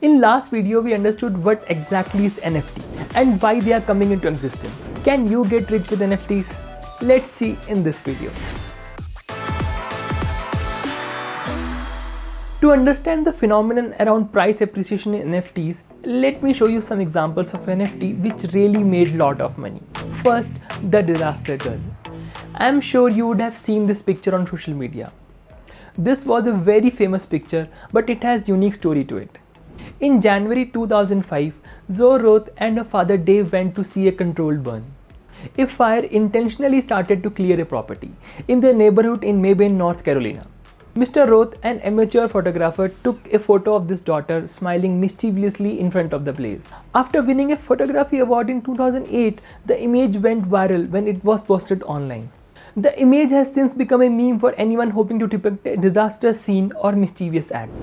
In last video, we understood what exactly is NFT and why they are coming into existence. Can you get rich with NFTs? Let's see in this video. To understand the phenomenon around price appreciation in NFTs, let me show you some examples of NFT which really made lot of money. First, the Disaster Girl. I am sure you would have seen this picture on social media. This was a very famous picture, but it has unique story to it. In January 2005, Zoe Roth and her father Dave went to see a controlled burn. A fire intentionally started to clear a property in their neighborhood in Mabine, North Carolina. Mr. Roth, an amateur photographer, took a photo of this daughter smiling mischievously in front of the blaze. After winning a photography award in 2008, the image went viral when it was posted online. The image has since become a meme for anyone hoping to depict a disaster scene or mischievous act.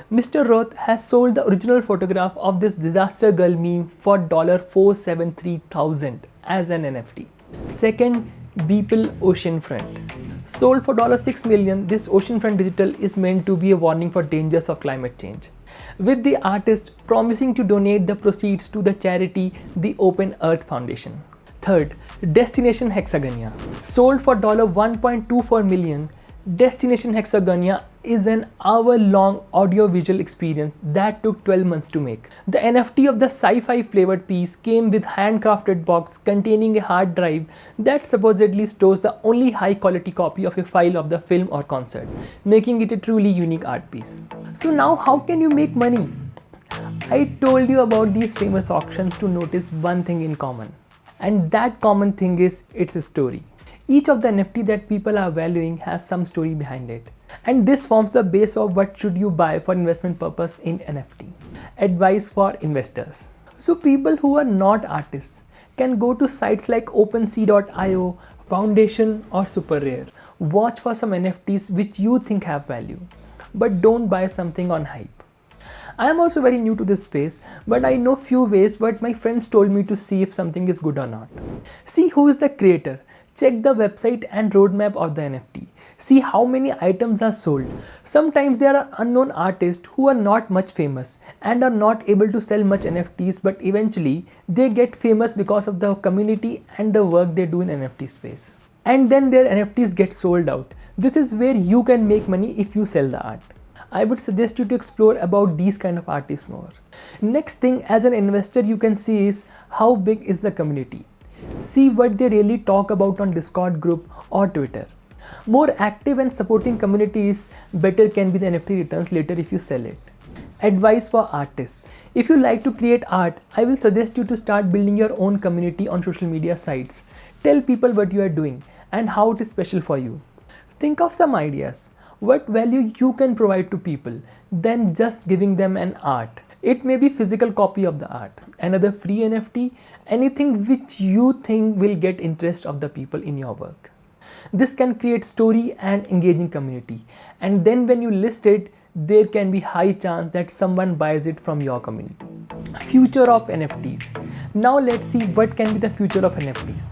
Mr. Roth has sold the original photograph of this Disaster Girl meme for $473,000 as an NFT. Second, Beeple Oceanfront. Sold for $6 million, this oceanfront digital is meant to be a warning for dangers of climate change, with the artist promising to donate the proceeds to the charity the Open Earth Foundation. Third, Destination Hexagonia. Sold for $1.24 million, Destination Hexagonia is an hour-long audio-visual experience that took 12 months to make. The NFT of the sci-fi flavored piece came with handcrafted box containing a hard drive that supposedly stores the only high-quality copy of a file of the film or concert, making it a truly unique art piece. So now how can you make money? I told you about these famous auctions to notice one thing in common. And that common thing is it's a story. Each of the NFT that people are valuing has some story behind it. And this forms the base of what should you buy for investment purpose in NFT. Advice for investors. So people who are not artists can go to sites like OpenSea.io, Foundation or SuperRare. Watch for some NFTs which you think have value. But don't buy something on hype. I am also very new to this space, but I know few ways what my friends told me to see if something is good or not. See who is the creator. Check the website and roadmap of the NFT. See how many items are sold. Sometimes there are unknown artists who are not much famous and are not able to sell much NFTs, but eventually they get famous because of the community and the work they do in NFT space. And then their NFTs get sold out. This is where you can make money if you sell the art. I would suggest you to explore about these kind of artists more. Next thing, as an investor you can see is how big is the community. See what they really talk about on Discord group or Twitter. More active and supporting communities, better can be the NFT returns later if you sell it. Advice for artists. If you like to create art, I will suggest you to start building your own community on social media sites. Tell people what you are doing and how it is special for you. Think of some ideas. What value you can provide to people than just giving them an art. It may be physical copy of the art, another free NFT, anything which you think will get interest of the people in your work. This can create story and engaging community, and then when you list it, there can be high chance that someone buys it from your community. Future of NFTs. Now let's see what can be the future of NFTs.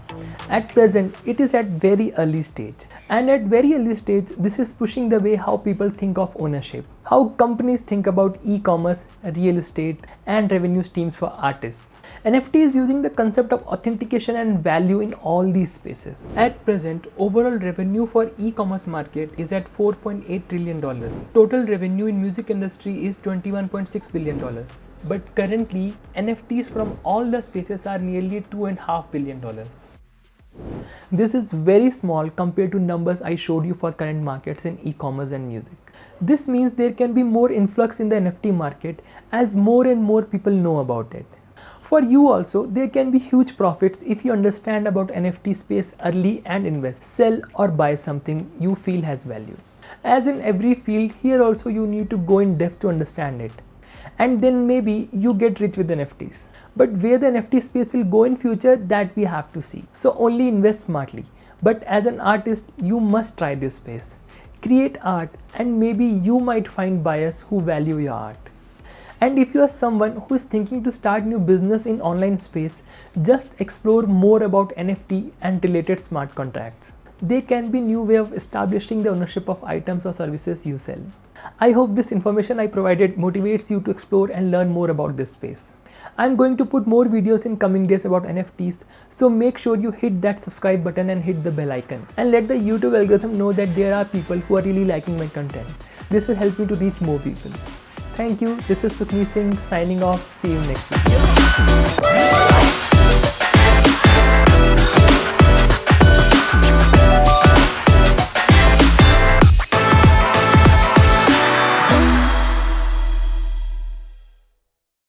At present, it is at very early stage. And at very early stage, this is pushing the way how people think of ownership, how companies think about e-commerce, real estate, and revenue streams for artists. NFT is using the concept of authentication and value in all these spaces. At present, overall revenue for e-commerce market is at $4.8 trillion. Total revenue in music industry is $21.6 billion. But currently, NFTs from all the spaces are nearly $2.5 billion. This is very small compared to numbers I showed you for current markets in e-commerce and music. This means there can be more influx in the NFT market as more and more people know about it. For you also, there can be huge profits if you understand about NFT space early and invest, sell or buy something you feel has value. As in every field, here also you need to go in depth to understand it. And then maybe you get rich with NFTs. But where the NFT space will go in future, that we have to see. So only invest smartly. But as an artist, you must try this space. Create art and maybe you might find buyers who value your art. And if you are someone who is thinking to start new business in online space, just explore more about NFT and related smart contracts. They can be new way of establishing the ownership of items or services you sell. I hope this information I provided motivates you to explore and learn more about this space. I'm going to put more videos in coming days about NFTs, so make sure you hit that subscribe button and hit the bell icon and let the YouTube algorithm know that there are people who are really liking my content. This will help me to reach more people. Thank you. This is Sukhneet Singh signing off. See you next week.